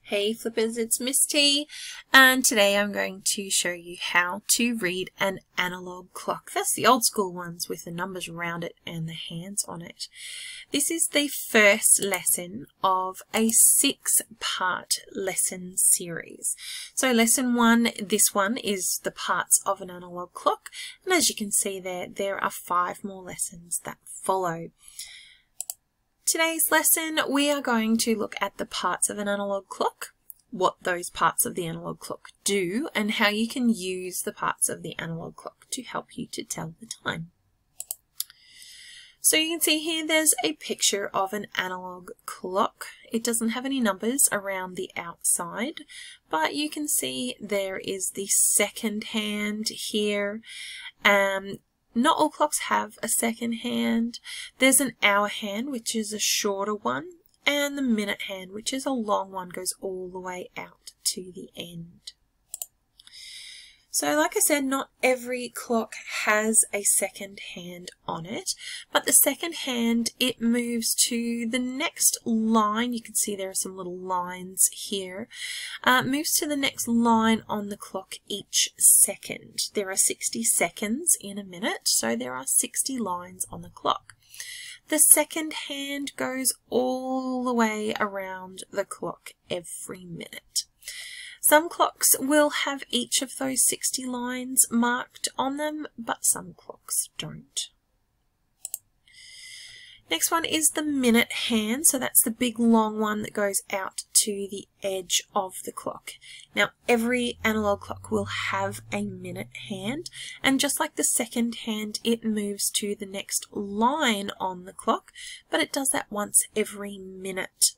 Hey flippers, it's Miss T, and today I'm going to show you how to read an analog clock. That's the old school ones with the numbers around it and the hands on it. This is the first lesson of a 6-part lesson series. So lesson 1, this one is the parts of an analog clock, and as you can see there are 5 more lessons that follow. Today's lesson, we are going to look at the parts of an analog clock, what those parts of the analog clock do, and how you can use the parts of the analog clock to help you to tell the time. So you can see here there's a picture of an analog clock. It doesn't have any numbers around the outside, but you can see there is the second hand here. Not all clocks have a second hand. There's an hour hand, which is a shorter one, and the minute hand, which is a long one, goes all the way out to the end. So like I said, not every clock has a second hand on it, but the second hand, it moves to the next line. You can see there are some little lines here. Moves to the next line on the clock each second. There are 60 seconds in a minute, so there are 60 lines on the clock. The second hand goes all the way around the clock every minute. Some clocks will have each of those 60 lines marked on them, but some clocks don't. Next one is the minute hand, so that's the big long one that goes out to the edge of the clock. Now every analog clock will have a minute hand, and just like the second hand, it moves to the next line on the clock, but it does that once every minute.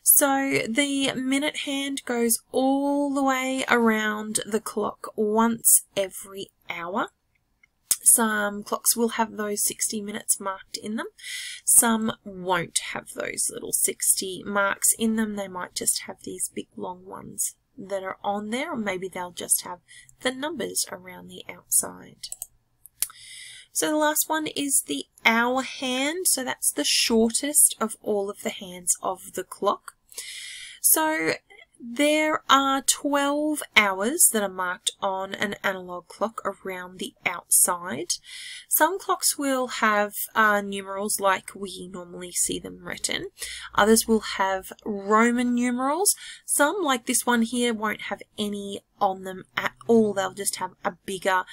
So the minute hand goes all the way around the clock once every hour. Some clocks will have those 60 minutes marked in them. Some won't have those little 60 marks in them. They might just have these big long ones that are on there, or maybe they'll just have the numbers around the outside. So the last one is the hour hand. So that's the shortest of all of the hands of the clock. So there are 12 hours that are marked on an analog clock around the outside. Some clocks will have numerals like we normally see them written. Others will have Roman numerals. Some, like this one here, won't have any on them at all. They'll just have a bigger,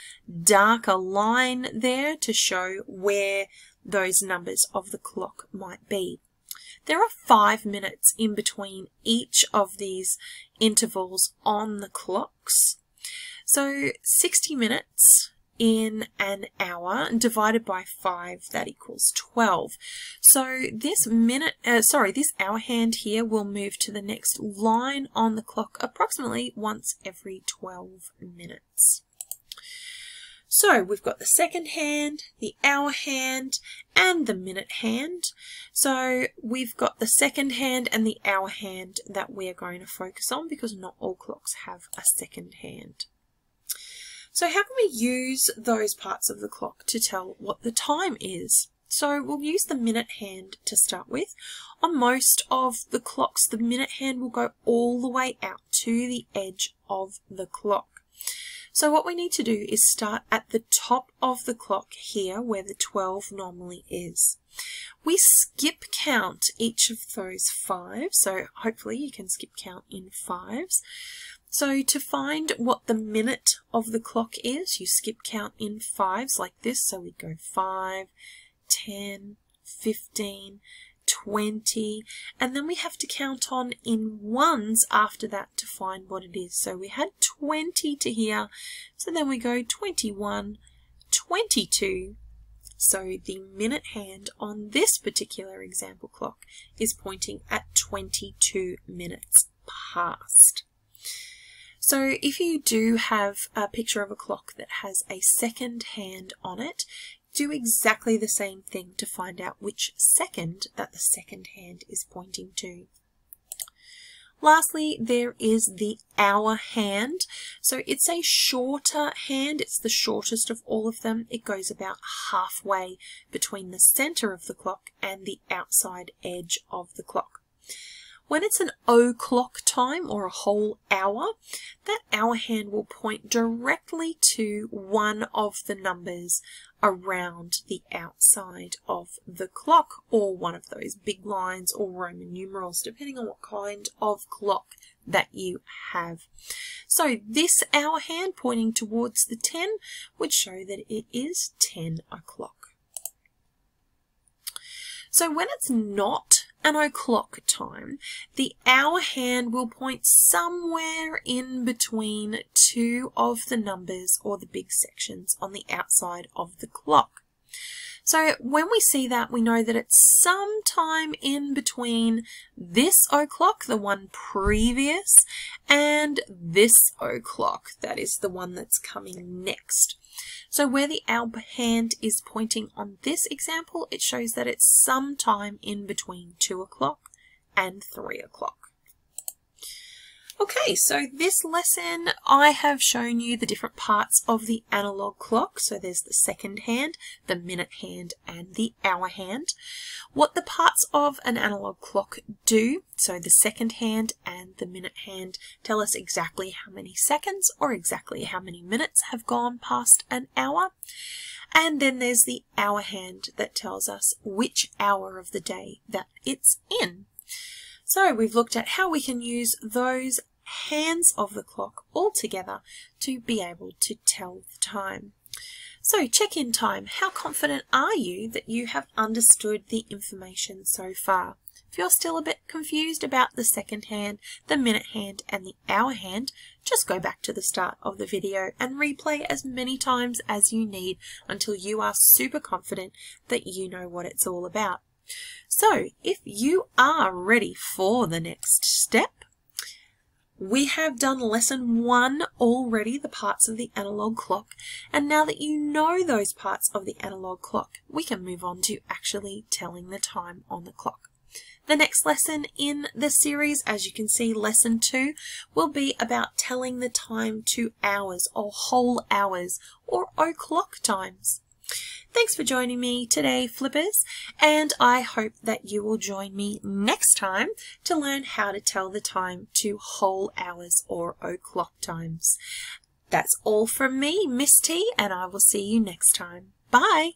darker line there to show where those numbers of the clock might be. There are 5 minutes in between each of these intervals on the clocks. So 60 minutes in an hour divided by 5, that equals 12. So this this hour hand here will move to the next line on the clock approximately once every 12 minutes. So we've got the second hand, the hour hand, and the minute hand. So we've got the second hand and the hour hand that we're going to focus on because not all clocks have a second hand. So how can we use those parts of the clock to tell what the time is? So we'll use the minute hand to start with. On most of the clocks, the minute hand will go all the way out to the edge of the clock. So what we need to do is start at the top of the clock here where the 12 normally is. We skip count each of those 5, so hopefully you can skip count in 5s. So to find what the minute of the clock is, you skip count in 5s like this. So we go 5, 10, 15, 20, and then we have to count on in 1s after that to find what it is. So we had 20 to here, so then we go 21, 22. So the minute hand on this particular example clock is pointing at 22 minutes past. So if you do have a picture of a clock that has a second hand on it, do exactly the same thing to find out which second that the second hand is pointing to. Lastly, there is the hour hand. So it's a shorter hand. It's the shortest of all of them. It goes about halfway between the center of the clock and the outside edge of the clock. When it's an o'clock time or a whole hour, that hour hand will point directly to one of the numbers around the outside of the clock, or one of those big lines or Roman numerals, depending on what kind of clock that you have. So this hour hand pointing towards the 10 would show that it is 10 o'clock. So when it's not an o'clock time, the hour hand will point somewhere in between two of the numbers or the big sections on the outside of the clock. So when we see that, we know that it's sometime in between this o'clock, the one previous, and this o'clock, that is the one that's coming next. So where the hour hand is pointing on this example, it shows that it's sometime in between 2 o'clock and 3 o'clock. Okay, so this lesson I have shown you the different parts of the analog clock. So there's the second hand, the minute hand, and the hour hand. What the parts of an analog clock do, so the second hand and the minute hand, tell us exactly how many seconds or exactly how many minutes have gone past an hour. And then there's the hour hand that tells us which hour of the day that it's in. So we've looked at how we can use those hands of the clock all together to be able to tell the time. So check-in time. How confident are you that you have understood the information so far? If you're still a bit confused about the second hand, the minute hand, and the hour hand, just go back to the start of the video and replay as many times as you need until you are super confident that you know what it's all about. So if you are ready for the next step, we have done lesson 1 already, the parts of the analog clock, and now that you know those parts of the analog clock, we can move on to actually telling the time on the clock. The next lesson in the series, as you can see, lesson 2, will be about telling the time to hours or whole hours or o'clock times. Thanks for joining me today, Flippers, and I hope that you will join me next time to learn how to tell the time to whole hours or o'clock times. That's all from me, Miss T, and I will see you next time. Bye!